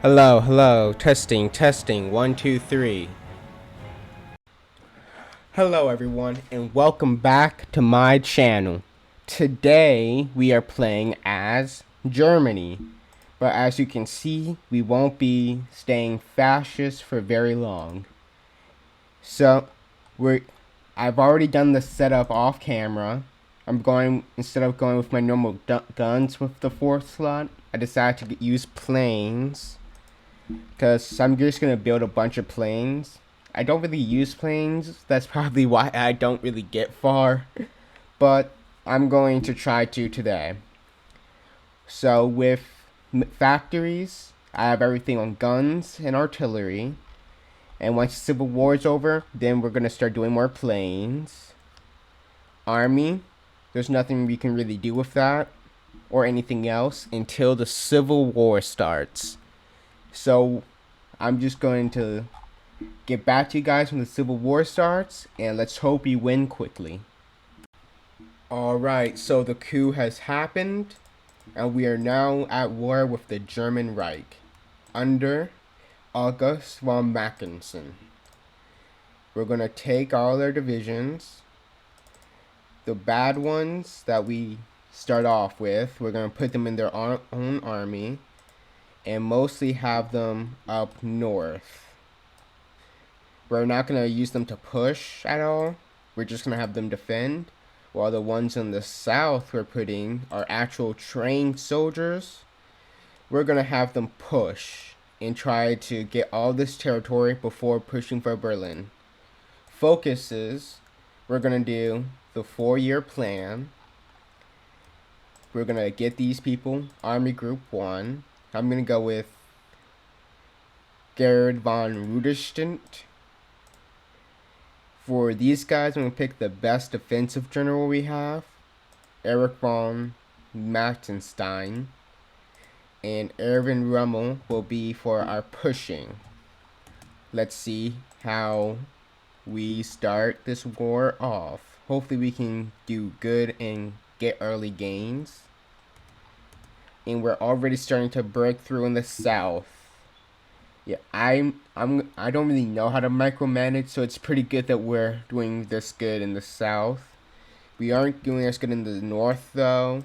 Hello, hello, testing, 1, 2, 3. Hello everyone, and welcome back to my channel. Today, we are playing as Germany. But as you can see, we won't be staying fascist for very long. So, I've already done the setup off camera. Instead of going with my normal guns with the fourth slot, I decided to use planes. Because I'm just going to build a bunch of planes. I don't really use planes. That's probably why I don't really get far. But I'm going to try to today. So with factories, I have everything on guns and artillery. And once the Civil War is over, then we're going to start doing more planes. Army, there's nothing we can really do with that. Or anything else until the Civil War starts. So I'm just going to get back to you guys when the Civil War starts, and let's hope we win quickly. Alright, so the coup has happened, and we are now at war with the German Reich, under August von Mackensen. We're going to take all their divisions. The bad ones that we start off with, we're going to put them in their own army, and mostly have them up north. We're not going to use them to push at all. We're just going to have them defend. While the ones in the south we're putting are actual trained soldiers. We're going to have them push and try to get all this territory before pushing for Berlin. Focuses, we're going to do the 4-year plan. We're going to get these people, Army Group 1. I'm going to go with Gerhard von Rudolstadt. For these guys, I'm going to pick the best defensive general we have, Erich von Mattenstein, and Erwin Rommel will be for our pushing. Let's see how we start this war off. Hopefully we can do good and get early gains. And we're already starting to break through in the south. Yeah, I don't really know how to micromanage, so it's pretty good that we're doing this good in the south. We aren't doing as good in the north though,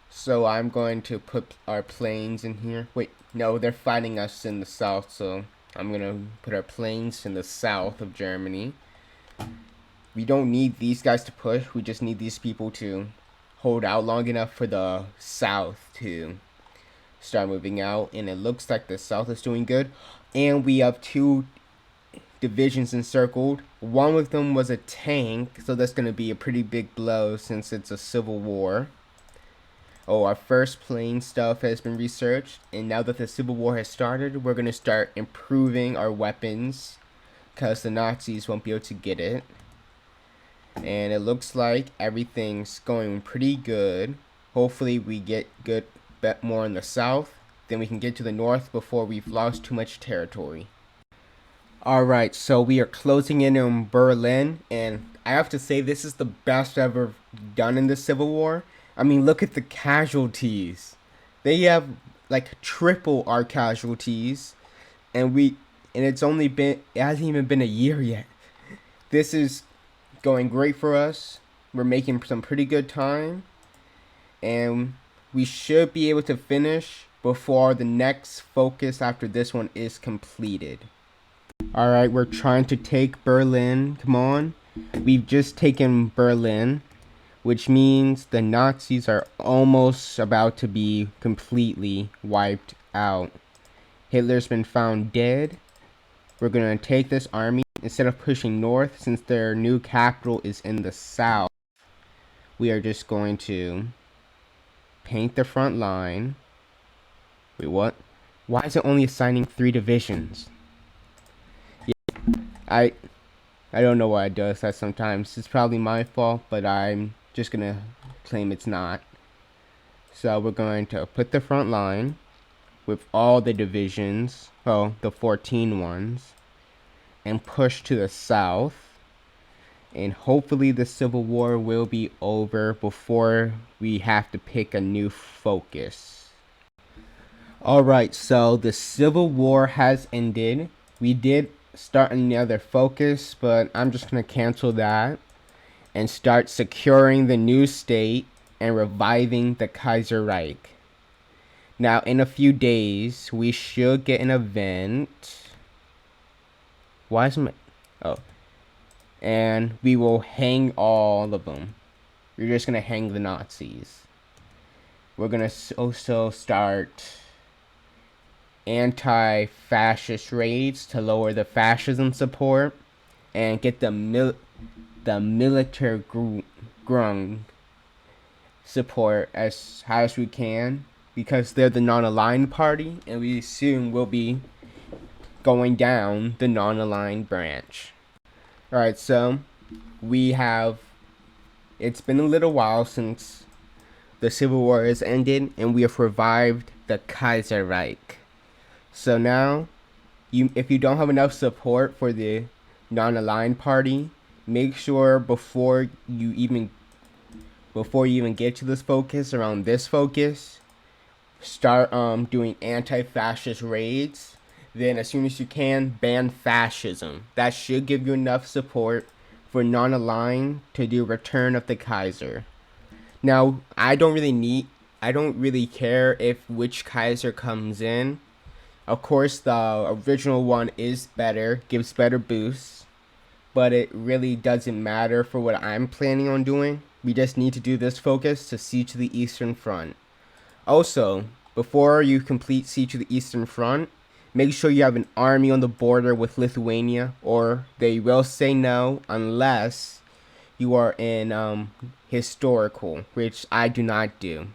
so I'm going to put our planes in here. Wait, no, they're fighting us in the south, so I'm gonna put our planes in the south of Germany. We don't need these guys to push, we just need these people to hold out long enough for the south to start moving out, and it looks like the south is doing good. And we have 2 divisions encircled. One of them was a tank, so that's going to be a pretty big blow since it's a civil war. Oh, our first plane stuff has been researched, and now that the Civil War has started, we're going to start improving our weapons because the Nazis won't be able to get it. And it looks like everything's going pretty good. Hopefully we get good bet more in the south, then we can get to the north before we've lost too much territory. Alright, so we are closing in on Berlin, and I have to say this is the best I've ever done in the Civil War. I mean, look at the casualties. They have like triple our casualties, and it hasn't even been a year yet. This is going great for us. We're making some pretty good time, and we should be able to finish before the next focus after this one is completed. Alright, we're trying to take Berlin. Come on. We've just taken Berlin, which means the Nazis are almost about to be completely wiped out. Hitler's been found dead. We're going to take this army. Instead of pushing north, since their new capital is in the south, we are just going to paint the front line. Wait, what? Why is it only assigning 3 divisions? Yeah, I don't know why it does that sometimes. It's probably my fault, but I'm just gonna claim it's not. So we're going to put the front line with all the divisions, well, the 14 ones, and push to the south. And hopefully the Civil War will be over before we have to pick a new focus. Alright, so the Civil War has ended. We did start another focus, but I'm just going to cancel that and start securing the new state and reviving the Kaiserreich. Now, in a few days, we should get an event. Why is my... Oh. And we will hang all of them. We're just going to hang the Nazis. We're going to also start anti-fascist raids to lower the fascism support and get the military grung support as high as we can, because they're the non-aligned party and we soon will be going down the non-aligned branch. Alright, so it's been a little while since the Civil War has ended and we have revived the Kaiserreich. So now, if you don't have enough support for the non-aligned party, make sure before you even get to this focus, around this focus, start doing anti-fascist raids. Then as soon as you can, ban fascism. That should give you enough support for non-aligned to do Return of the Kaiser. Now, I don't really care if which Kaiser comes in. Of course, the original one is better, gives better boosts, but it really doesn't matter for what I'm planning on doing. We just need to do this focus to Siege of the Eastern Front. Also, before you complete Siege of the Eastern Front, make sure you have an army on the border with Lithuania, or they will say no unless you are in historical, which I do not do.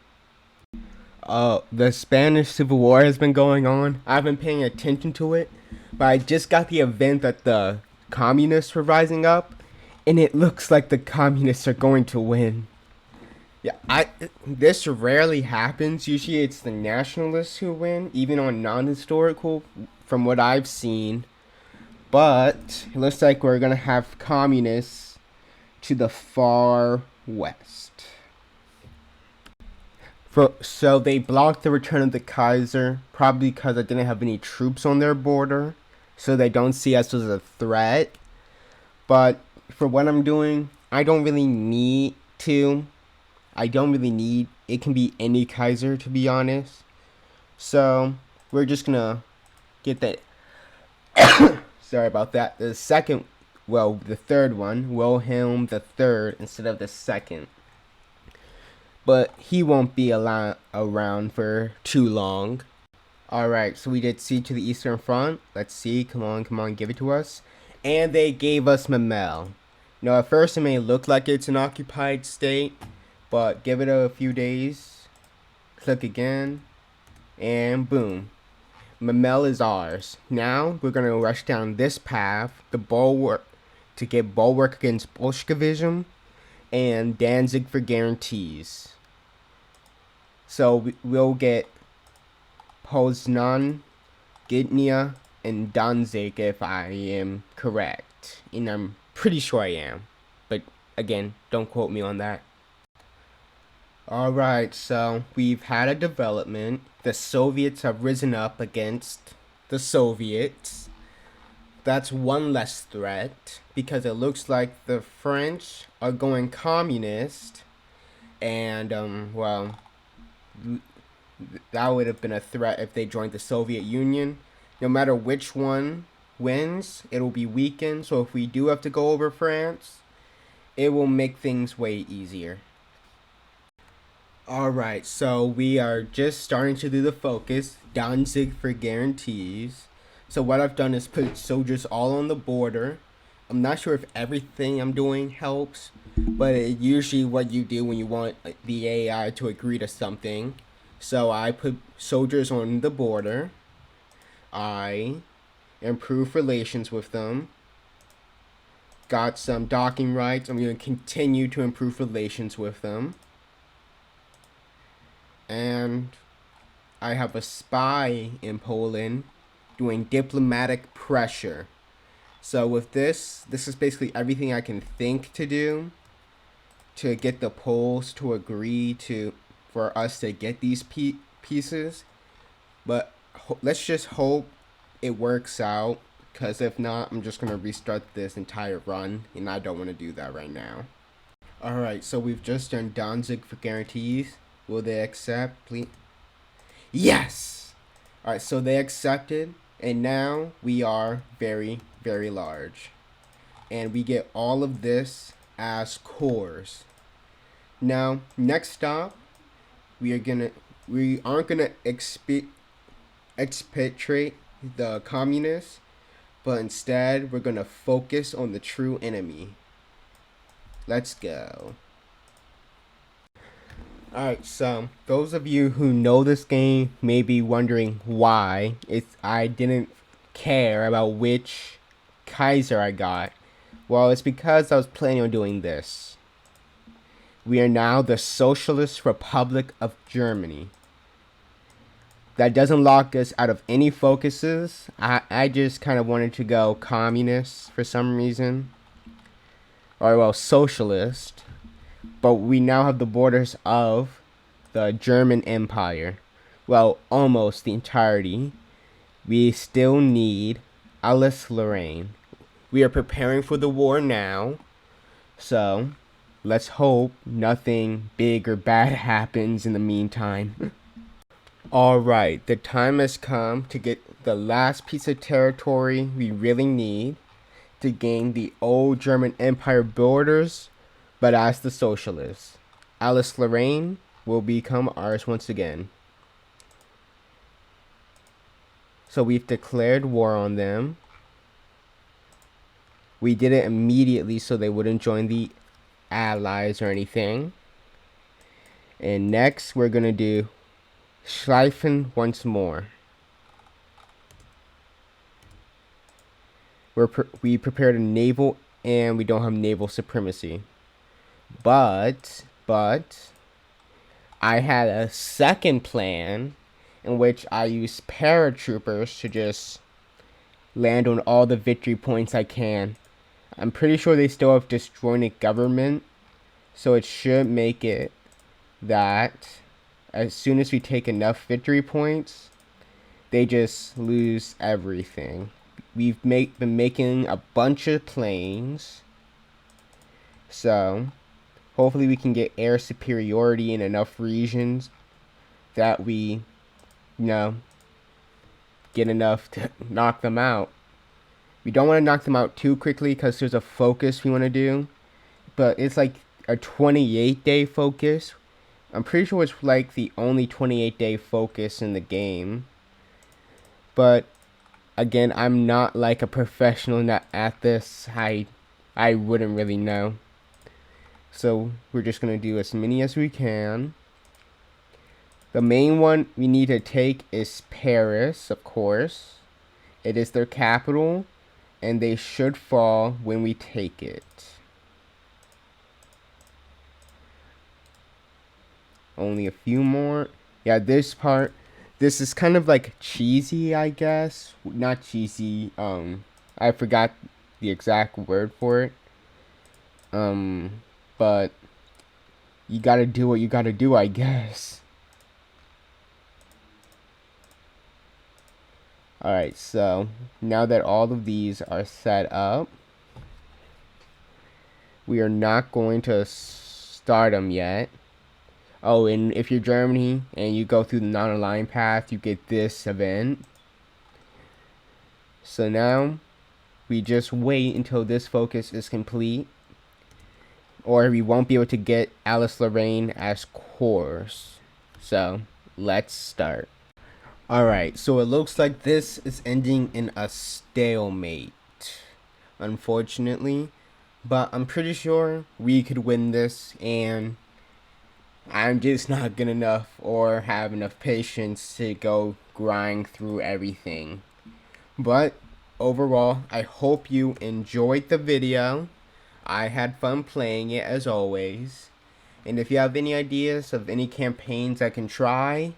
The Spanish Civil War has been going on. I've been paying attention to it, but I just got the event that the communists were rising up, and it looks like the communists are going to win. Yeah, this rarely happens. Usually it's the nationalists who win, even on non-historical, from what I've seen. But it looks like we're gonna have communists to the far west. So they blocked the return of the Kaiser, probably because I didn't have any troops on their border, so they don't see us as a threat. But for what I'm doing, I don't really need to. It can be any Kaiser, to be honest. So we're just gonna get that. Sorry about that. The third one, Wilhelm the Third instead of the second. But he won't be around for too long. Alright, so we did Siege to the Eastern Front. Let's see. Come on, give it to us. And they gave us Memel. Now, at first it may look like it's an occupied state, but give it a few days. Click again. And boom. Memel is ours. Now, we're going to rush down this path, the bulwark, to get bulwark against Bolshevism and Danzig for guarantees. So we'll get Poznan, Gdynia, and Danzig if I am correct. And I'm pretty sure I am. But again, don't quote me on that. Alright, so we've had a development. The Soviets have risen up against the Soviets. That's one less threat, because it looks like the French are going communist. And, that would have been a threat if they joined the Soviet Union. No matter which one wins, it will be weakened. So if we do have to go over France, it will make things way easier. Alright, so we are just starting to do the focus, Danzig for guarantees. So what I've done is put soldiers all on the border. I'm not sure if everything I'm doing helps, but it's usually what you do when you want the AI to agree to something. So I put soldiers on the border. I improve relations with them. Got some docking rights. I'm going to continue to improve relations with them. And I have a spy in Poland doing diplomatic pressure. So with this is basically everything I can think to do to get the Poles to agree for us to get these pieces. But let's just hope it works out, because if not, I'm just going to restart this entire run, and I don't want to do that right now. Alright, so we've just done Danzig for guarantees. Will they accept, please? Yes! Alright, so they accepted, and now we are very, very large. And we get all of this as cores. Now, next stop, we aren't gonna expatriate the communists, but instead we're gonna focus on the true enemy. Let's go. Alright, so those of you who know this game may be wondering why I didn't care about which Kaiser I got. Well, it's because I was planning on doing this. We are now the Socialist Republic of Germany. That doesn't lock us out of any focuses. I just kind of wanted to go communist for some reason. Or, well, socialist. But we now have the borders of the German Empire. Well, almost the entirety. We still need Alsace-Lorraine. We are preparing for the war now. So, let's hope nothing big or bad happens in the meantime. Alright, the time has come to get the last piece of territory we really need to gain the old German Empire borders, but as the socialists. Alsace-Lorraine will become ours once again. So we've declared war on them. We did it immediately so they wouldn't join the Allies or anything. And next we're going to do Schleifen once more. We prepared a naval, and we don't have naval supremacy. But I had a second plan in which I used paratroopers to just land on all the victory points I can. I'm pretty sure they still have disjointed government, so it should make it that as soon as we take enough victory points, they just lose everything. We've been making a bunch of planes, so hopefully we can get air superiority in enough regions that we, get enough to knock them out. We don't want to knock them out too quickly because there's a focus we want to do, but it's like a 28-day focus. I'm pretty sure it's like the only 28-day focus in the game. But again, I'm not like a professional at this. I wouldn't really know. So we're just going to do as many as we can. The main one we need to take is Paris, of course. It is their capital, and they should fall when we take it. Only a few more. Yeah, this is kind of like cheesy, I guess. Not cheesy, I forgot the exact word for it. But you gotta do what you gotta do, I guess. Alright, so now that all of these are set up, we are not going to start them yet. Oh, and if you're Germany and you go through the non-aligned path, you get this event. So now we just wait until this focus is complete, or we won't be able to get Alsace-Lorraine as cores. So let's start. Alright, so it looks like this is ending in a stalemate, unfortunately, but I'm pretty sure we could win this, and I'm just not good enough or have enough patience to go grind through everything. But overall, I hope you enjoyed the video. I had fun playing it as always. And if you have any ideas of any campaigns I can try,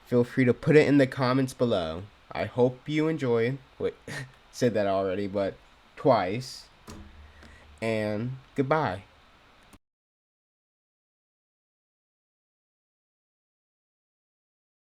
feel free to put it in the comments below. I hope you enjoyed. Wait, said that already, but twice. And goodbye.